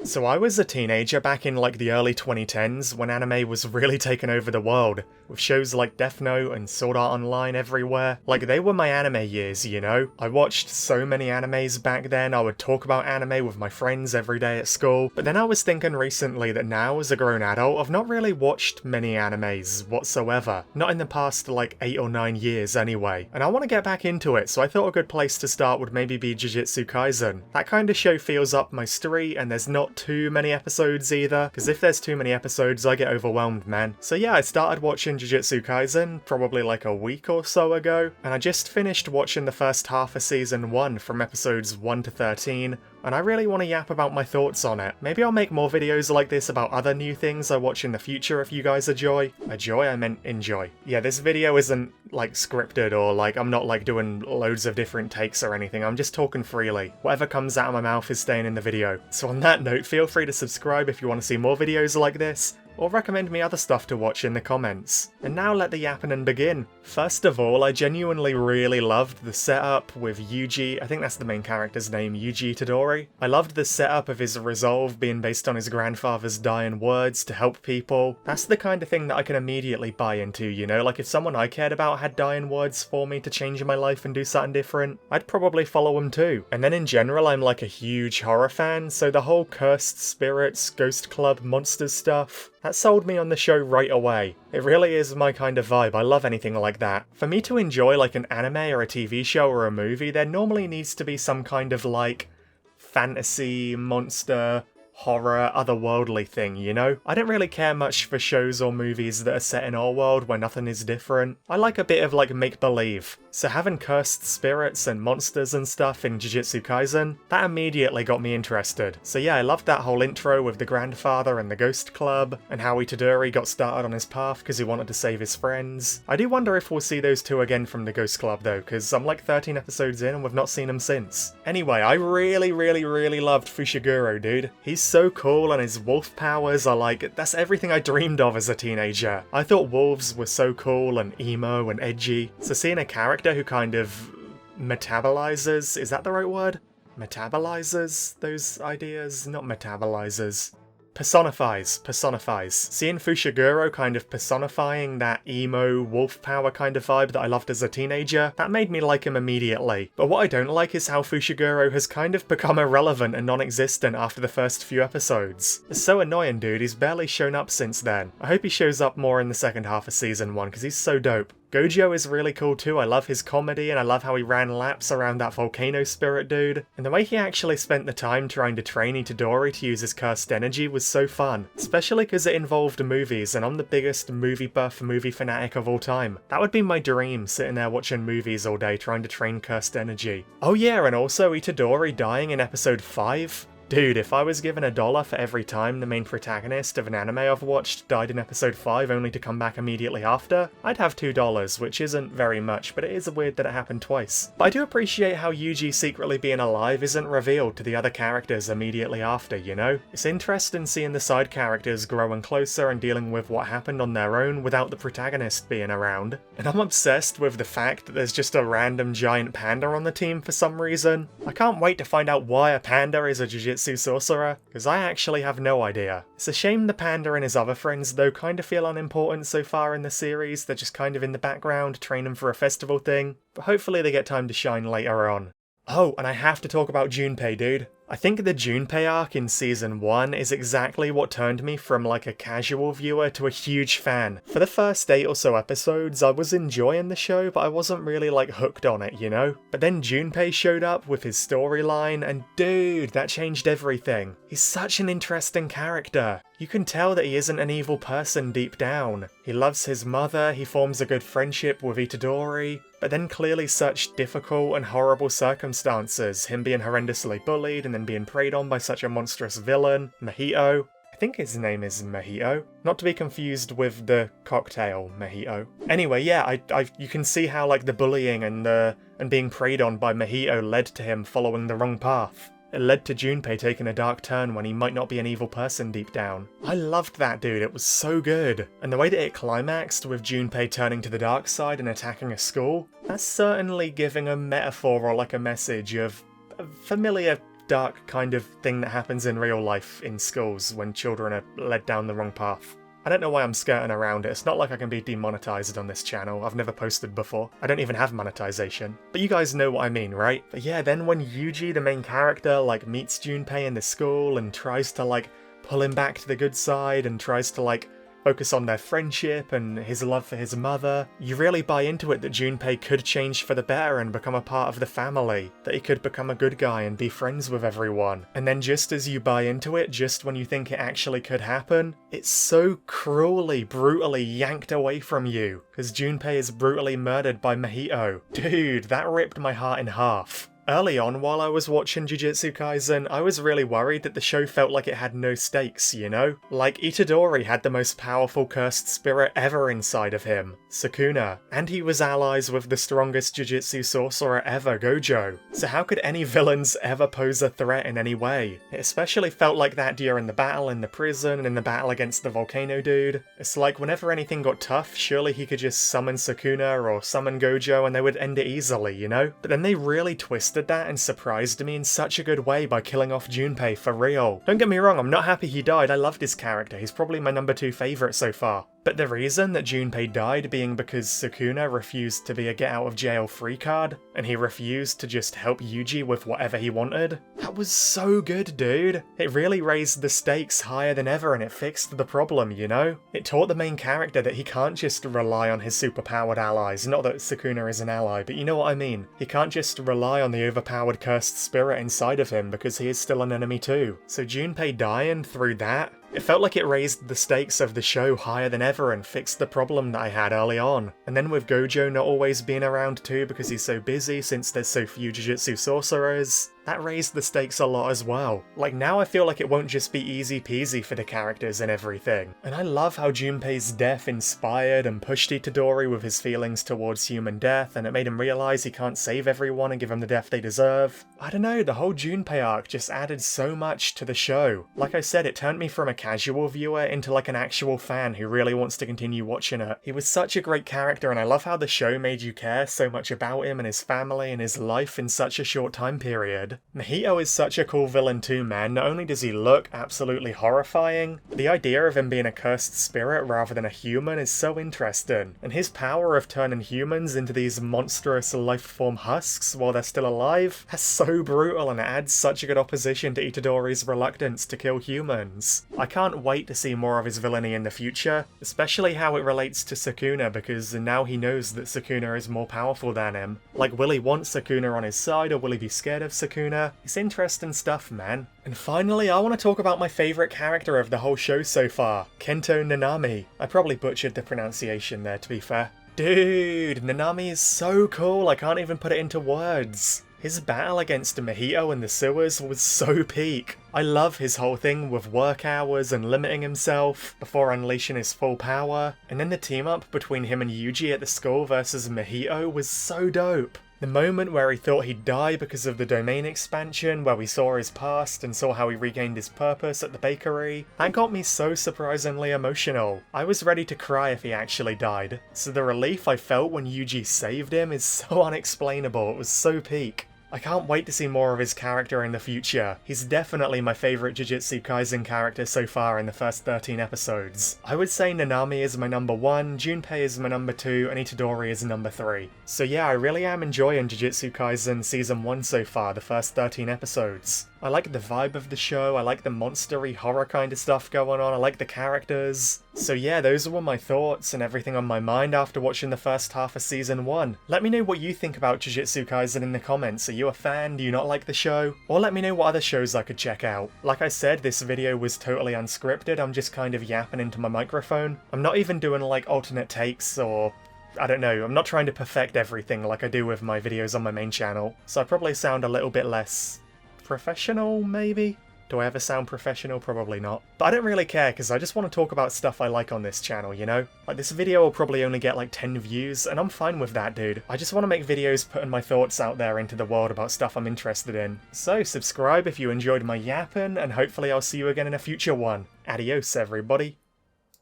So I was a teenager back in like the early 2010s when anime was really taking over the world, with shows like Death Note and Sword Art Online everywhere. Like, they were my anime years, you know? I watched so many animes back then, I would talk about anime with my friends every day at school, but then I was thinking recently that now as a grown adult, I've not really watched many animes whatsoever. Not in the past like 8 or 9 years anyway, and I want to get back into it, so I thought a good place to start would maybe be Jujutsu Kaisen. That kind of show feels up my street, and there's not too many episodes either, because if there's too many episodes I get overwhelmed, man. So yeah, I started watching Jujutsu Kaisen probably like a week or so ago, and I just finished watching the first half of season 1 from episodes 1 to 13, and I really want to yap about my thoughts on it. Maybe I'll make more videos like this about other new things I watch in the future if you guys enjoy. I meant enjoy. Yeah, this video isn't like scripted or like I'm not like doing loads of different takes or anything, I'm just talking freely. Whatever comes out of my mouth is staying in the video. So on that note, feel free to subscribe if you want to see more videos like this, or recommend me other stuff to watch in the comments. And now let the yapping begin. First of all, I genuinely really loved the setup with Yuji, I think that's the main character's name, Yuji Itadori. I loved the setup of his resolve being based on his grandfather's dying words to help people. That's the kind of thing that I can immediately buy into, you know? Like if someone I cared about had dying words for me to change my life and do something different, I'd probably follow him too. And then in general, I'm like a huge horror fan, so the whole cursed spirits, ghost club, monsters stuff, that sold me on the show right away. It really is my kind of vibe, I love anything like that. For me to enjoy like an anime or a TV show or a movie, there normally needs to be some kind of like fantasy, monster, horror, otherworldly thing, you know? I don't really care much for shows or movies that are set in our world where nothing is different. I like a bit of like make-believe. So having cursed spirits and monsters and stuff in Jujutsu Kaisen, that immediately got me interested. So yeah, I loved that whole intro with the grandfather and the ghost club, and how Itadori got started on his path because he wanted to save his friends. I do wonder if we'll see those two again from the ghost club though, because I'm like 13 episodes in and we've not seen them since. Anyway, I really loved Fushiguro, dude. He's so cool, and his wolf powers are like, that's everything I dreamed of as a teenager. I thought wolves were so cool and emo and edgy, so seeing a character who kind of metabolizes, is that the right word? Metabolizes those ideas? Not metabolizes. Personifies. Seeing Fushiguro kind of personifying that emo, wolf power kind of vibe that I loved as a teenager, that made me like him immediately. But what I don't like is how Fushiguro has kind of become irrelevant and non-existent after the first few episodes. It's so annoying, dude, he's barely shown up since then. I hope he shows up more in the second half of season 1, because he's so dope. Gojo is really cool too, I love his comedy and I love how he ran laps around that volcano spirit dude. And the way he actually spent the time trying to train Itadori to use his cursed energy was so fun. Especially because it involved movies, and I'm the biggest movie buff, movie fanatic of all time. That would be my dream, sitting there watching movies all day trying to train cursed energy. Oh yeah, and also Itadori dying in episode 5? Dude, if I was given $1 for every time the main protagonist of an anime I've watched died in episode 5 only to come back immediately after, I'd have $2, which isn't very much, but it is weird that it happened twice. But I do appreciate how Yuji secretly being alive isn't revealed to the other characters immediately after, you know? It's interesting seeing the side characters growing closer and dealing with what happened on their own without the protagonist being around. And I'm obsessed with the fact that there's just a random giant panda on the team for some reason. I can't wait to find out why a panda is a jujutsu sorcerer, because I actually have no idea. It's a shame the panda and his other friends though kind of feel unimportant so far in the series, they're just kind of in the background training for a festival thing, but hopefully they get time to shine later on. Oh, and I have to talk about Junpei, dude. I think the Junpei arc in season 1 is exactly what turned me from like a casual viewer to a huge fan. For the first 8 or so episodes, I was enjoying the show, but I wasn't really like hooked on it, you know? But then Junpei showed up with his storyline, and dude, that changed everything. He's such an interesting character. You can tell that he isn't an evil person deep down. He loves his mother, he forms a good friendship with Itadori, but then clearly such difficult and horrible circumstances, him being horrendously bullied and then being preyed on by such a monstrous villain, Mahito. I think his name is Mahito, not to be confused with the cocktail Mahito. Anyway, yeah, you can see how like the bullying and being preyed on by Mahito led to him following the wrong path. It led to Junpei taking a dark turn when he might not be an evil person deep down. I loved that dude, it was so good. And the way that it climaxed with Junpei turning to the dark side and attacking a school, that's certainly giving a metaphor or like a message of a familiar dark kind of thing that happens in real life in schools when children are led down the wrong path. I don't know why I'm skirting around it. It's not like I can be demonetized on this channel. I've never posted before. I don't even have monetization. But you guys know what I mean, right? But yeah, then when Yuji, the main character, like meets Junpei in the school and tries to like pull him back to the good side and tries to like focus on their friendship and his love for his mother, you really buy into it that Junpei could change for the better and become a part of the family, that he could become a good guy and be friends with everyone. And then just as you buy into it, just when you think it actually could happen, it's so cruelly, brutally yanked away from you, because Junpei is brutally murdered by Mahito. Dude, that ripped my heart in half. Early on, while I was watching Jujutsu Kaisen, I was really worried that the show felt like it had no stakes, you know? Like, Itadori had the most powerful cursed spirit ever inside of him, Sukuna, and he was allies with the strongest Jujutsu sorcerer ever, Gojo. So how could any villains ever pose a threat in any way? It especially felt like that during the battle in the prison and in the battle against the volcano dude. It's like whenever anything got tough, surely he could just summon Sukuna or summon Gojo and they would end it easily, you know? But then they really twisted that and surprised me in such a good way by killing off Junpei for real. Don't get me wrong, I'm not happy he died, I loved his character, he's probably my number 2 favourite so far. But the reason that Junpei died being because Sukuna refused to be a get out of jail free card, and he refused to just help Yuji with whatever he wanted. That was so good, dude. It really raised the stakes higher than ever and it fixed the problem, you know? It taught the main character that he can't just rely on his superpowered allies, not that Sukuna is an ally, but you know what I mean. He can't just rely on the overpowered cursed spirit inside of him because he is still an enemy too. So Junpei dying through that, it felt like it raised the stakes of the show higher than ever and fixed the problem that I had early on. And then with Gojo not always being around too because he's so busy since there's so few Jujutsu sorcerers, that raised the stakes a lot as well. Like now I feel like it won't just be easy peasy for the characters and everything. And I love how Junpei's death inspired and pushed Itadori with his feelings towards human death, and it made him realise he can't save everyone and give them the death they deserve. I don't know, the whole Junpei arc just added so much to the show. Like I said, it turned me from a casual viewer into like an actual fan who really wants to continue watching it. He was such a great character and I love how the show made you care so much about him and his family and his life in such a short time period. Mahito is such a cool villain too, man. Not only does he look absolutely horrifying, but the idea of him being a cursed spirit rather than a human is so interesting. And his power of turning humans into these monstrous life-form husks while they're still alive, that's so brutal and it adds such a good opposition to Itadori's reluctance to kill humans. I can't wait to see more of his villainy in the future, especially how it relates to Sukuna because now he knows that Sukuna is more powerful than him. Like, will he want Sukuna on his side or will he be scared of Sukuna? It's interesting stuff, man. And finally, I want to talk about my favourite character of the whole show so far, Kento Nanami. I probably butchered the pronunciation there, to be fair. Dude, Nanami is so cool, I can't even put it into words. His battle against Mahito in the sewers was so peak. I love his whole thing with work hours and limiting himself before unleashing his full power. And then the team up between him and Yuji at the school versus Mahito was so dope. The moment where he thought he'd die because of the domain expansion, where we saw his past and saw how he regained his purpose at the bakery, that got me so surprisingly emotional. I was ready to cry if he actually died. So the relief I felt when Yuji saved him is so unexplainable, it was so peak. I can't wait to see more of his character in the future. He's definitely my favourite Jujutsu Kaisen character so far in the first 13 episodes. I would say Nanami is my number 1, Junpei is my number 2, and Itadori is number 3. So yeah, I really am enjoying Jujutsu Kaisen Season 1 so far, the first 13 episodes. I like the vibe of the show, I like the monstery horror kind of stuff going on, I like the characters. So yeah, those were my thoughts and everything on my mind after watching the first half of Season 1. Let me know what you think about Jujutsu Kaisen in the comments. Are you a fan? Do you not like the show? Or let me know what other shows I could check out. Like I said, this video was totally unscripted, I'm just kind of yapping into my microphone. I'm not even doing like alternate takes or I don't know, I'm not trying to perfect everything like I do with my videos on my main channel. So I probably sound a little bit less professional, maybe? Do I ever sound professional? Probably not. But I don't really care, because I just want to talk about stuff I like on this channel, you know? Like, this video will probably only get like 10 views, and I'm fine with that, dude. I just want to make videos putting my thoughts out there into the world about stuff I'm interested in. So, subscribe if you enjoyed my yapping, and hopefully I'll see you again in a future one. Adios, everybody.